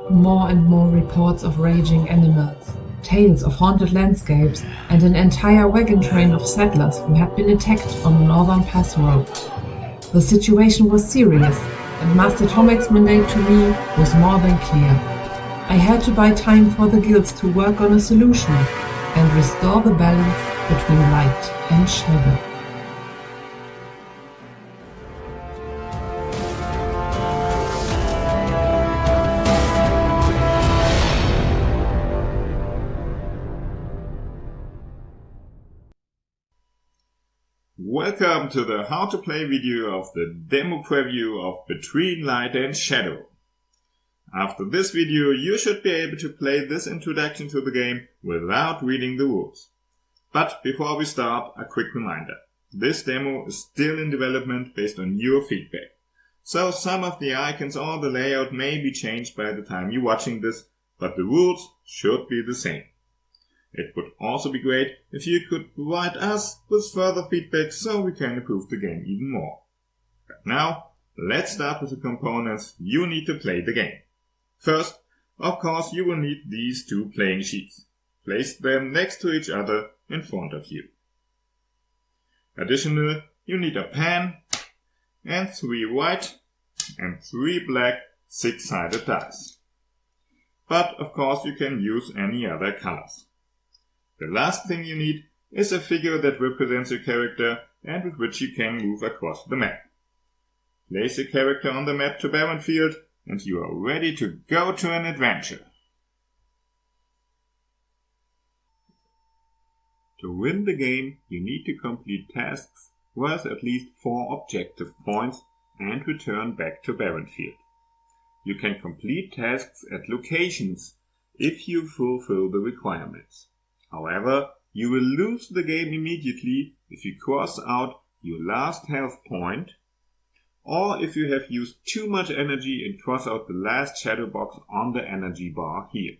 More and more reports of raging animals, tales of haunted landscapes, and an entire wagon train of settlers who had been attacked on the Northern Pass Road. The situation was serious, and Master Tomek's mandate to me was more than clear. I had to buy time for the guilds to work on a solution and restore the balance between light and shadow. Welcome to the how to play video of the demo preview of Between Light and Shadow. After this video you should be able to play this introduction to the game without reading the rules. But before we start, a quick reminder. This demo is still in development based on your feedback. So some of the icons or the layout may be changed by the time you're watching this, but the rules should be the same. It would also be great if you could provide us with further feedback so we can improve the game even more. But now, let's start with the components you need to play the game. First, of course, you will need these two playing sheets. Place them next to each other in front of you. Additionally, you need a pen and 3 white and 3 black 6-sided dice. But of course you can use any other colors. The last thing you need is a figure that represents your character and with which you can move across the map. Place your character on the map to Barrenfield and you are ready to go to an adventure. To win the game, you need to complete tasks worth at least 4 objective points and return back to Barrenfield. You can complete tasks at locations if you fulfill the requirements. However, you will lose the game immediately if you cross out your last health point, or if you have used too much energy and cross out the last shadow box on the energy bar here.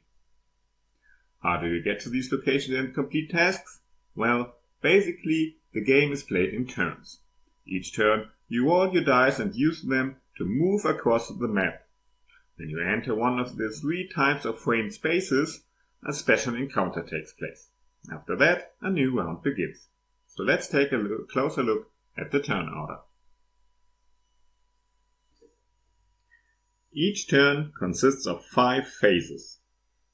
How do you get to these locations and complete tasks? Well, basically the game is played in turns. Each turn you roll your dice and use them to move across the map. When you enter one of the 3 types of framed spaces, a special encounter takes place. After that, a new round begins. So let's take a closer look at the turn order. Each turn consists of 5 phases.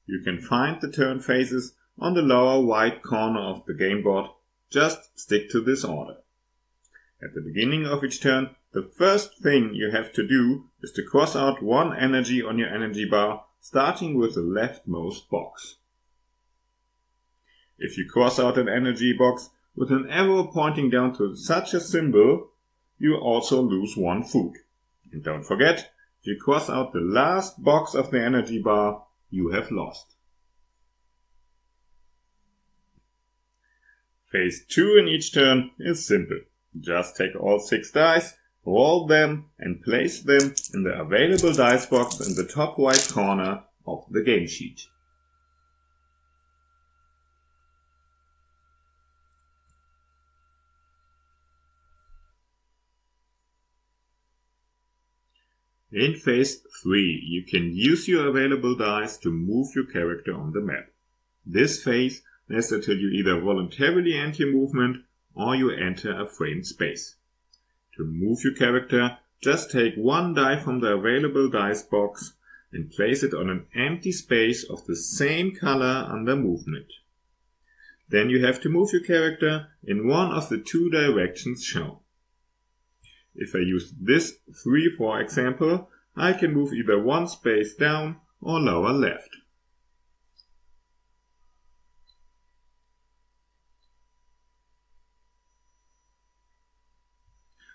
You can find the turn phases on the lower right corner of the game board. Just stick to this order. At the beginning of each turn, the first thing you have to do is to cross out 1 energy on your energy bar, starting with the leftmost box. If you cross out an energy box with an arrow pointing down to such a symbol, you also lose 1 food. And don't forget, if you cross out the last box of the energy bar, you have lost. Phase 2 in each turn is simple. Just take all 6 dice, roll them and place them in the available dice box in the top right corner of the game sheet. In phase 3, you can use your available dice to move your character on the map. This phase lasts until you either voluntarily end your movement or you enter a framed space. To move your character, just take 1 die from the available dice box and place it on an empty space of the same color under movement. Then you have to move your character in one of the 2 directions shown. If I use this 3 for example, I can move either 1 space down or lower left.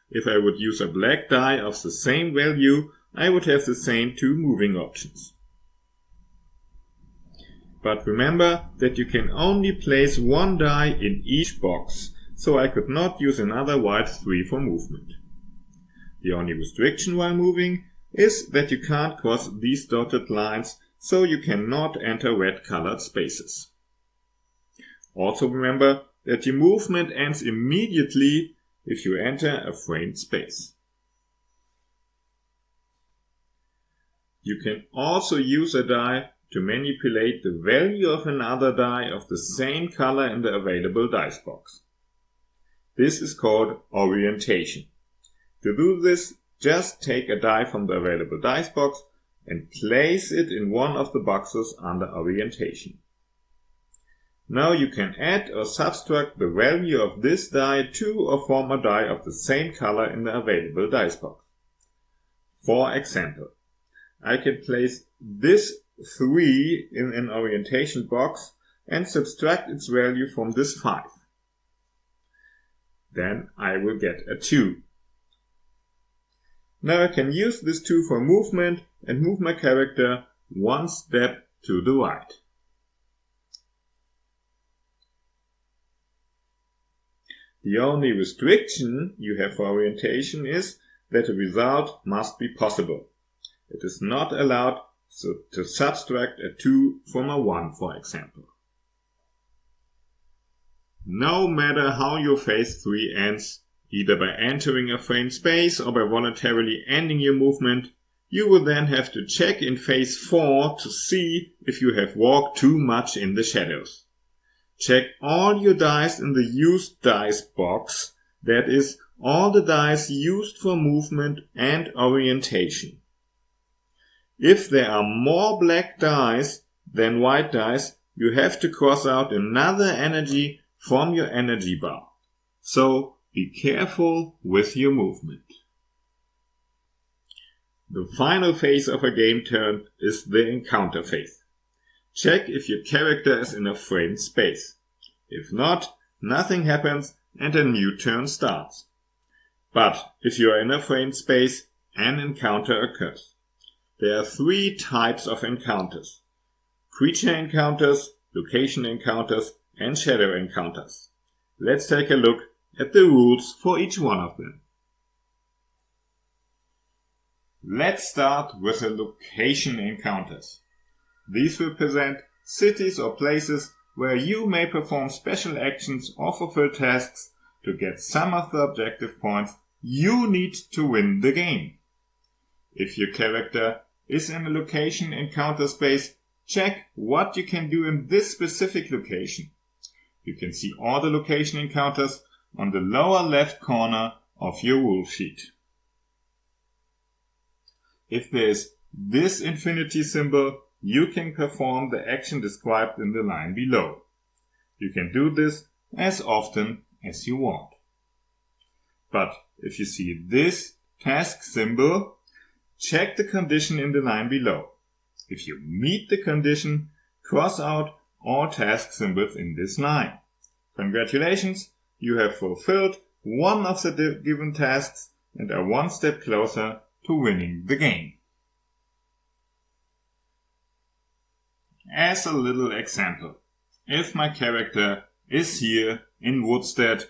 If I would use a black die of the same value, I would have the same 2 moving options. But remember that you can only place 1 die in each box, so I could not use another white 3 for movement. The only restriction while moving is that you can't cross these dotted lines, so you cannot enter red colored spaces. Also remember that your movement ends immediately if you enter a framed space. You can also use a die to manipulate the value of another die of the same color in the available dice box. This is called orientation. To do this, just take a die from the available dice box and place it in one of the boxes under orientation. Now you can add or subtract the value of this die to or from a die of the same color in the available dice box. For example, I can place this 3 in an orientation box and subtract its value from this 5. Then I will get a 2. Now I can use this 2 for movement and move my character one step to the right. The only restriction you have for orientation is that the result must be possible. It is not allowed to subtract a 2 from a 1, for example. No matter how your phase 3 ends, either by entering a frame space or by voluntarily ending your movement, you will then have to check in phase 4 to see if you have walked too much in the shadows. Check all your dice in the used dice box, that is, all the dice used for movement and orientation. If there are more black dice than white dice, you have to cross out another energy from your energy bar. So be careful with your movement. The final phase of a game turn is the encounter phase. Check if your character is in a framed space. If not, nothing happens and a new turn starts. But if you are in a framed space, an encounter occurs. There are 3 types of encounters: creature encounters, location encounters, and shadow encounters. Let's take a look at the rules for each one of them. Let's start with the location encounters. These represent cities or places where you may perform special actions or fulfill tasks to get some of the objective points you need to win the game. If your character is in a location encounter space, check what you can do in this specific location. You can see all the location encounters on the lower left corner of your rule sheet. If there is this infinity symbol, you can perform the action described in the line below. You can do this as often as you want. But if you see this task symbol, check the condition in the line below. If you meet the condition, cross out all task symbols in this line. Congratulations, you have fulfilled one of the given tasks and are one step closer to winning the game. As a little example, if my character is here in Woodstead,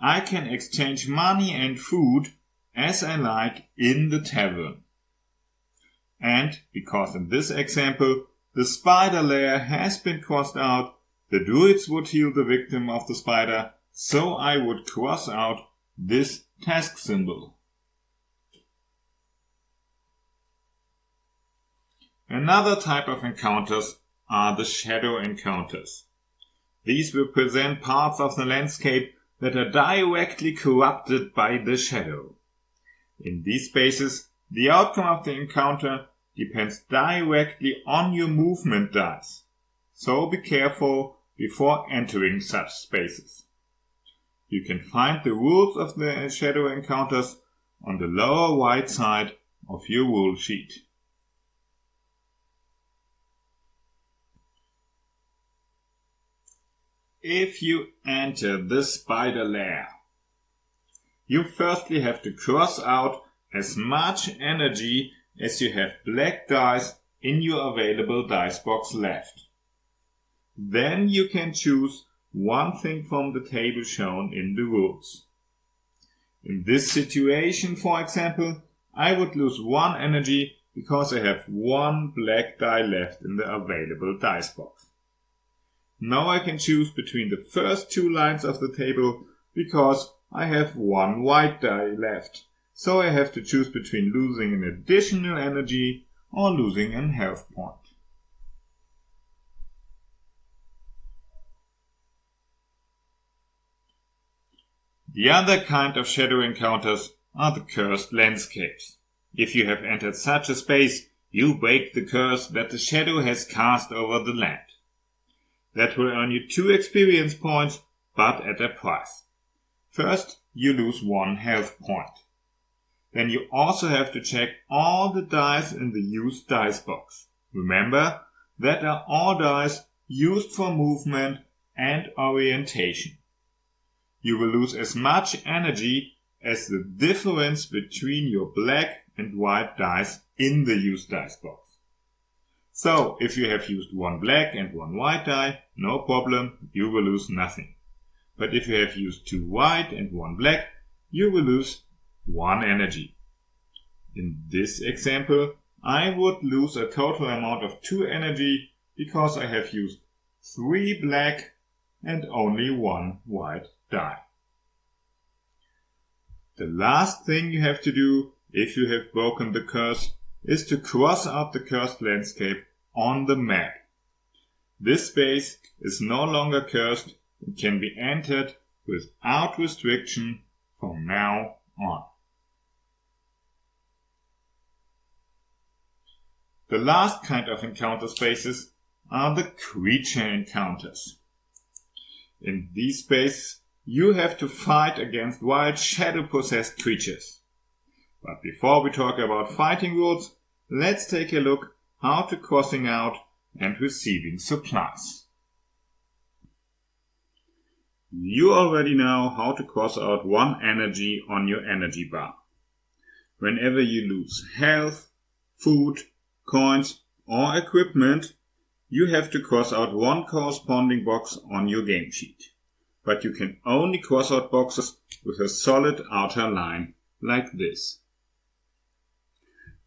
I can exchange money and food as I like in the tavern. And because in this example the spider layer has been crossed out, the druids would heal the victim of the spider, so I would cross out this task symbol. Another type of encounters are the shadow encounters. These represent parts of the landscape that are directly corrupted by the shadow. In these spaces, the outcome of the encounter depends directly on your movement dice, so be careful before entering such spaces. You can find the rules of the shadow encounters on the lower right side of your rule sheet. If you enter the spider lair, you firstly have to cross out as much energy as you have black dice in your available dice box left. Then you can choose one thing from the table shown in the rules. In this situation, for example, I would lose 1 energy because I have 1 black die left in the available dice box. Now I can choose between the first 2 lines of the table because I have 1 white die left. So I have to choose between losing an additional energy or losing a health point. The other kind of shadow encounters are the cursed landscapes. If you have entered such a space, you break the curse that the shadow has cast over the land. That will earn you 2 experience points, but at a price. First, you lose 1 health point. Then you also have to check all the dice in the used dice box. Remember, that are all dice used for movement and orientation. You will lose as much energy as the difference between your black and white dice in the used dice box. So, if you have used 1 black and 1 white die, no problem, you will lose nothing. But if you have used 2 white and 1 black, you will lose 1 energy. In this example, I would lose a total amount of 2 energy because I have used 3 black and only 1 white die. The last thing you have to do if you have broken the curse is to cross out the cursed landscape on the map. This space is no longer cursed and can be entered without restriction from now on. The last kind of encounter spaces are the creature encounters. In these spaces, you have to fight against wild shadow-possessed creatures. But before we talk about fighting rules, let's take a look how to crossing out and receiving supplies. You already know how to cross out 1 energy on your energy bar. Whenever you lose health, food, coins or equipment, you have to cross out 1 corresponding box on your game sheet. But you can only cross out boxes with a solid outer line like this.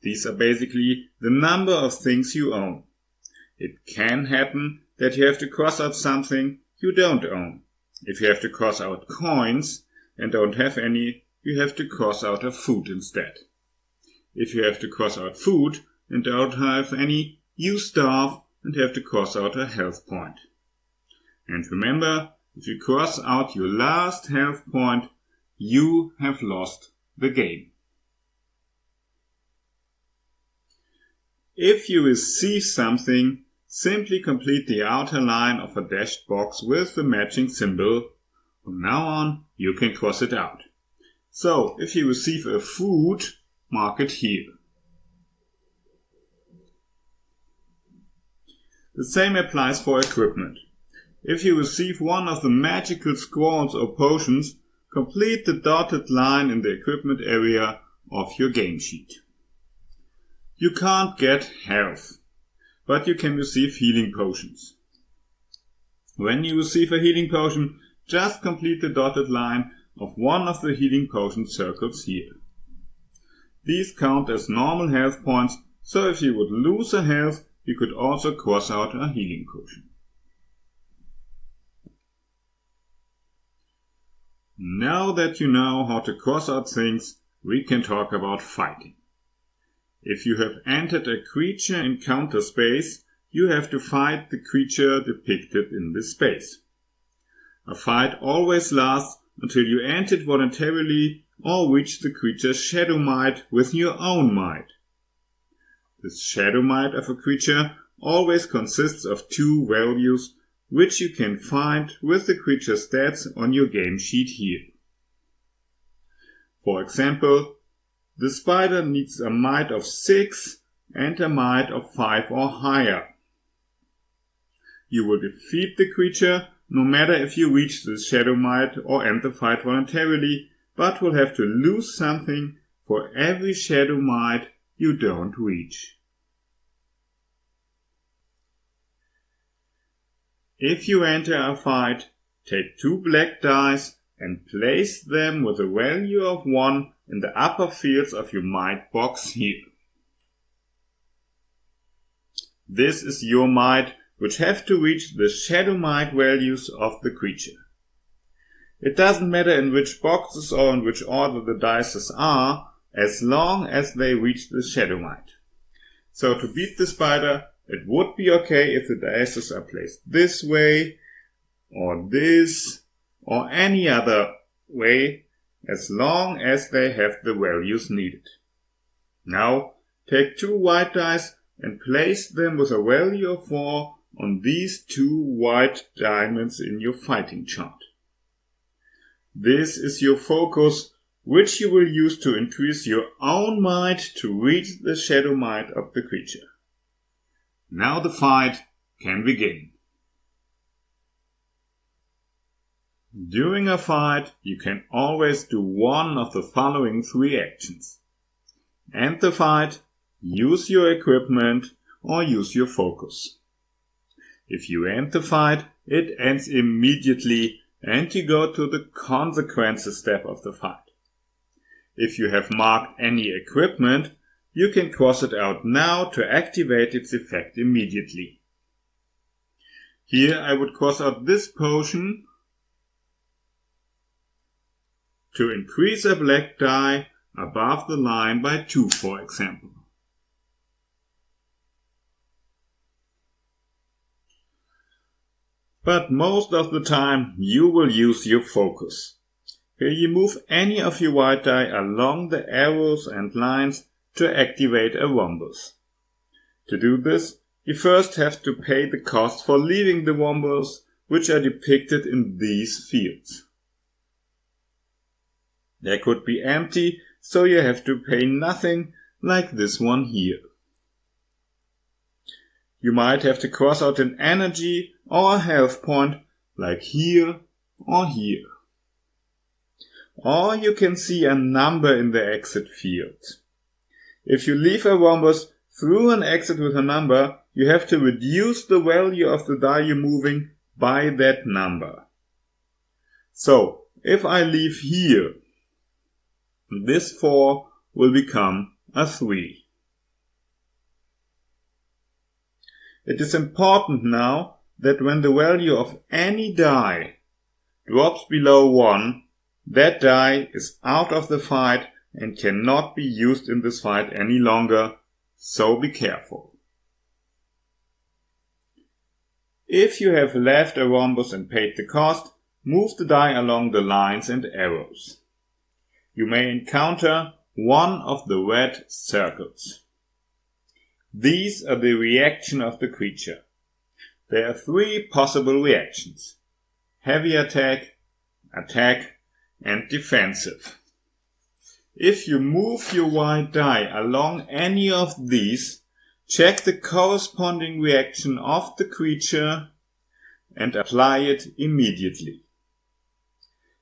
These are basically the number of things you own. It can happen that you have to cross out something you don't own. If you have to cross out coins and don't have any, you have to cross out a food instead. If you have to cross out food and don't have any, you starve and have to cross out a health point. And remember, if you cross out your last health point, you have lost the game. If you receive something, simply complete the outer line of a dashed box with the matching symbol. From now on, you can cross it out. So, if you receive a food, mark it here. The same applies for equipment. If you receive one of the magical scrolls or potions, complete the dotted line in the equipment area of your game sheet. You can't get health, but you can receive healing potions. When you receive a healing potion, just complete the dotted line of one of the healing potion circles here. These count as normal health points, so if you would lose a health, you could also cross out a healing potion. Now that you know how to cross out things, we can talk about fighting. If you have entered a creature encounter space, you have to fight the creature depicted in this space. A fight always lasts until you enter it voluntarily or reach the creature's shadow might with your own might. The shadow might of a creature always consists of 2 values, which you can find with the creature's stats on your game sheet here. For example, the spider needs a might of 6 and a might of 5 or higher. You will defeat the creature no matter if you reach the shadow might or end the fight voluntarily, but will have to lose something for every shadow might you don't reach. If you enter a fight, take 2 black dice and place them with a value of 1 in the upper fields of your might box here. This is your might, which have to reach the shadow might values of the creature. It doesn't matter in which boxes or in which order the dice are, as long as they reach the shadow might. So to beat the spider, it would be okay if the dices are placed this way, or this, or any other way, as long as they have the values needed. Now, take 2 white dice and place them with a value of 4 on these 2 white diamonds in your fighting chart. This is your focus, which you will use to increase your own might to reach the shadow might of the creature. Now the fight can begin. During a fight, you can always do one of the following 3 actions. End the fight, use your equipment, or use your focus. If you end the fight, it ends immediately and you go to the consequences step of the fight. If you have marked any equipment, you can cross it out now to activate its effect immediately. Here I would cross out this potion to increase a black die above the line by 2, for example. But most of the time you will use your focus. Here you move any of your white die along the arrows and lines to activate a rhombus. To do this, you first have to pay the cost for leaving the rhombus, which are depicted in these fields. They could be empty, so you have to pay nothing, like this one here. You might have to cross out an energy or a health point, like here or here. Or you can see a number in the exit field. If you leave a rhombus through an exit with a number, you have to reduce the value of the die you're moving by that number. So, if I leave here, this 4 will become a 3. It is important now that when the value of any die drops below 1, that die is out of the fight and cannot be used in this fight any longer, so be careful. If you have left a rhombus and paid the cost, move the die along the lines and arrows. You may encounter one of the red circles. These are the reaction of the creature. There are 3 possible reactions: heavy attack, attack, and defensive. If you move your white die along any of these, check the corresponding reaction of the creature and apply it immediately.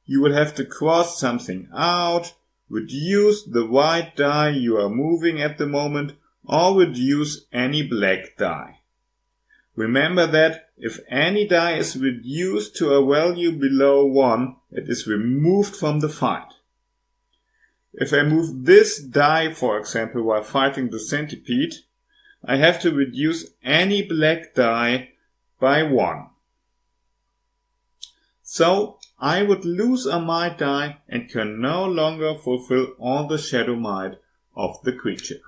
You will have to cross something out, reduce the white die you are moving at the moment, or reduce any black die. Remember that if any die is reduced to a value below 1, it is removed from the fight. If I move this die, for example, while fighting the centipede, I have to reduce any black die by 1. So, I would lose a might die and can no longer fulfill all the shadow might of the creature.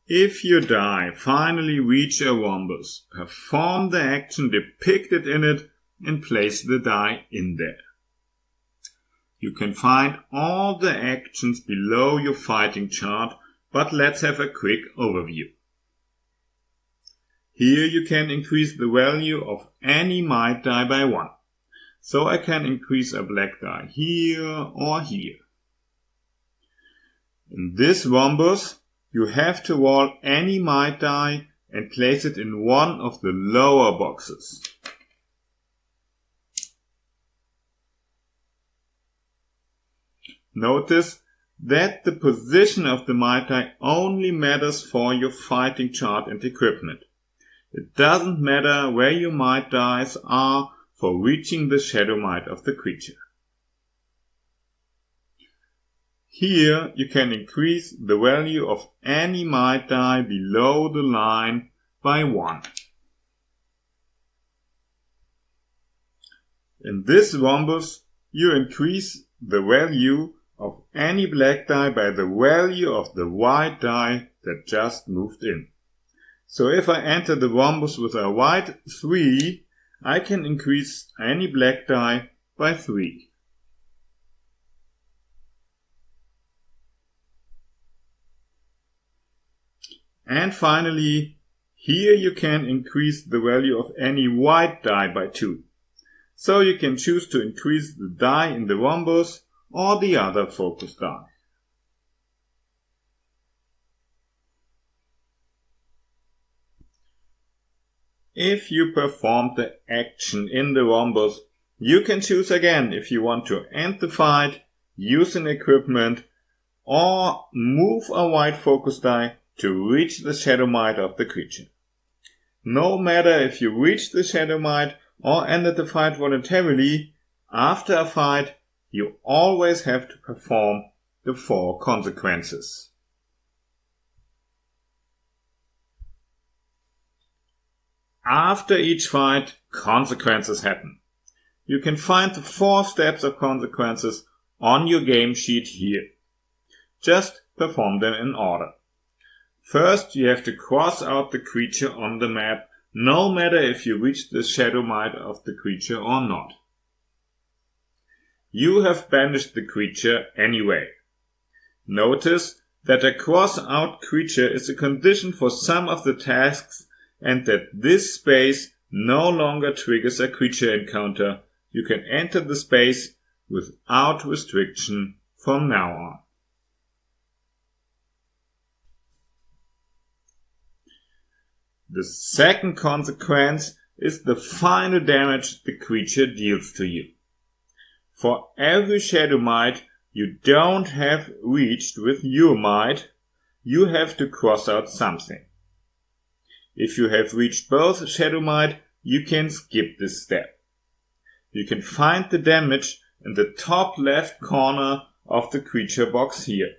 If your die finally reach a rhombus, perform the action depicted in it and place the die in there. You can find all the actions below your fighting chart, but let's have a quick overview. Here you can increase the value of any might die by 1. So I can increase a black die here or here. In this rhombus, you have to roll any might die and place it in one of the lower boxes. Notice that the position of the might die only matters for your fighting chart and equipment. It doesn't matter where your might dice are for reaching the shadow might of the creature. Here you can increase the value of any might die below the line by 1. In this rhombus, you increase the value of any black die by the value of the white die that just moved in. So if I enter the rhombus with a white 3, I can increase any black die by 3. And finally, here you can increase the value of any white die by 2. So you can choose to increase the die in the rhombus or the other focus die. If you performed the action in the rhombus, you can choose again if you want to end the fight, use an equipment, or move a white focus die to reach the shadow might of the creature. No matter if you reach the shadow might or ended the fight voluntarily, after a fight you always have to perform the 4 consequences. After each fight, consequences happen. You can find the 4 steps of consequences on your game sheet here. Just perform them in order. First, you have to cross out the creature on the map, no matter if you reach the shadow might of the creature or not. You have banished the creature anyway. Notice that a cross-out creature is a condition for some of the tasks and that this space no longer triggers a creature encounter. You can enter the space without restriction from now on. The second consequence is the final damage the creature deals to you. For every shadow might you don't have reached with your might, you have to cross out something. If you have reached both shadow might, you can skip this step. You can find the damage in the top left corner of the creature box here.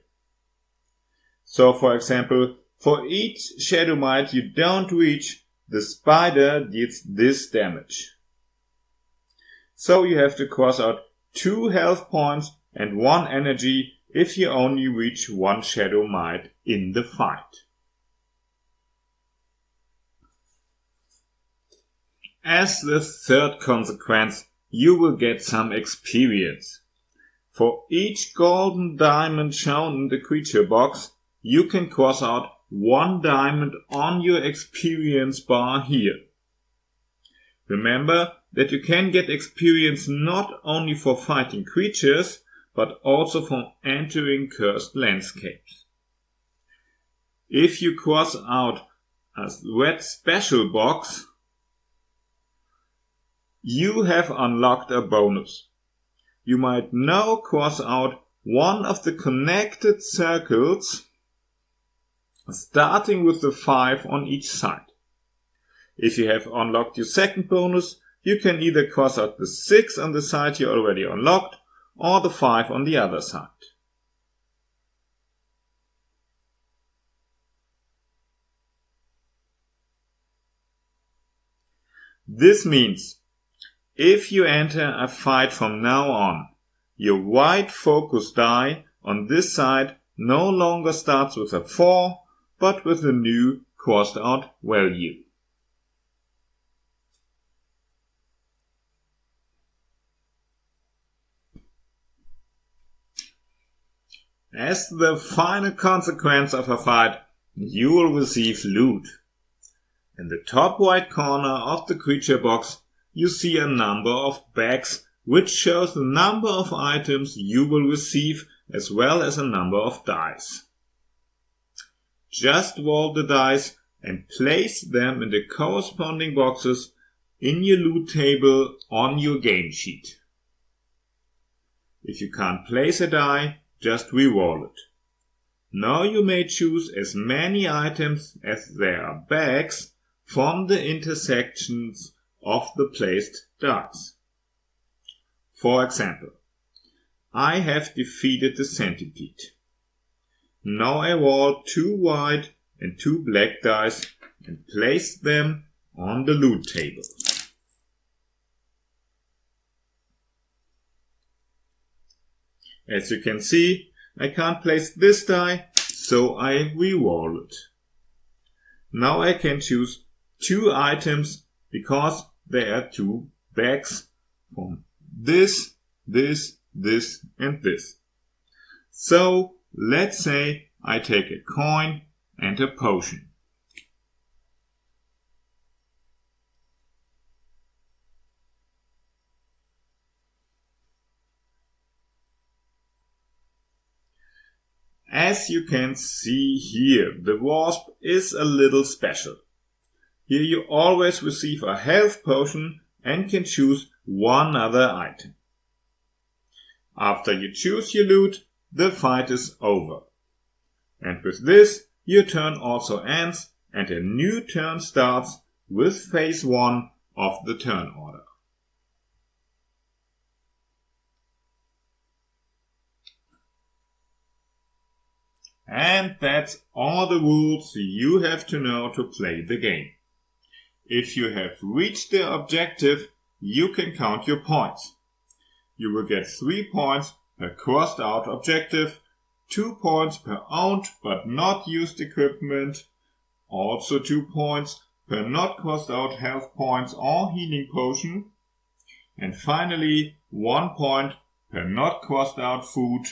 So for example, for each shadow might you don't reach, the spider deals this damage. So you have to cross out 2 health points and 1 energy if you only reach 1 shadow might in the fight. As the third consequence, you will get some experience. For each golden diamond shown in the creature box, you can cross out 1 diamond on your experience bar here. Remember that you can get experience not only for fighting creatures, but also from entering cursed landscapes. If you cross out a red special box, you have unlocked a bonus. You might now cross out one of the connected circles, starting with the 5 on each side. If you have unlocked your second bonus, you can either cross out the 6 on the side you already unlocked, or the 5 on the other side. This means if you enter a fight from now on, your white focus die on this side no longer starts with a 4, but with a new crossed out value. As the final consequence of a fight, you will receive loot. In the top right corner of the creature box, you see a number of bags, which shows the number of items you will receive as well as a number of dice. Just roll the dice and place them in the corresponding boxes in your loot table on your game sheet. If you can't place a die, just re-roll it. Now you may choose as many items as there are bags from the intersections of the placed dice. For example, I have defeated the centipede. Now I roll 2 white and 2 black dice and place them on the loot table. As you can see, I can't place this die, so I re-roll it. Now I can choose 2 items because there are 2 bags from this, this, and this. So let's say I take a coin and a potion. As you can see here, the wasp is a little special. Here you always receive a health potion and can choose one other item. After you choose your loot, the fight is over. And with this, your turn also ends and a new turn starts with phase 1 of the turn order. And that's all the rules you have to know to play the game. If you have reached the objective, you can count your points. You will get 3 points per crossed out objective, 2 points per owned but not used equipment, also 2 points per not crossed out health points or healing potion, and finally 1 point per not crossed out food,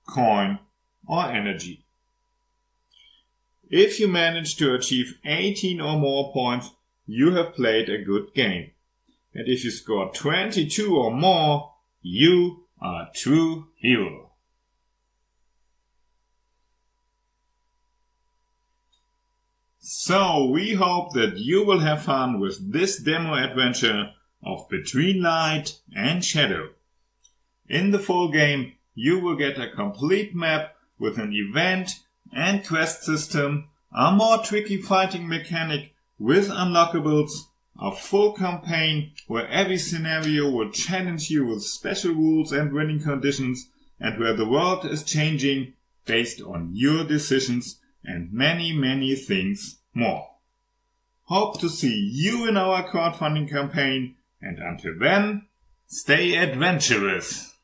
coin or energy. If you manage to achieve 18 or more points, you have played a good game. And if you score 22 or more, you are a true hero. So we hope that you will have fun with this demo adventure of Between Light and Shadow. In the full game, you will get a complete map with an event and quest system, a more tricky fighting mechanic with unlockables, a full campaign where every scenario will challenge you with special rules and winning conditions, and where the world is changing based on your decisions, and many things more. Hope to see you in our crowdfunding campaign, and until then, stay adventurous!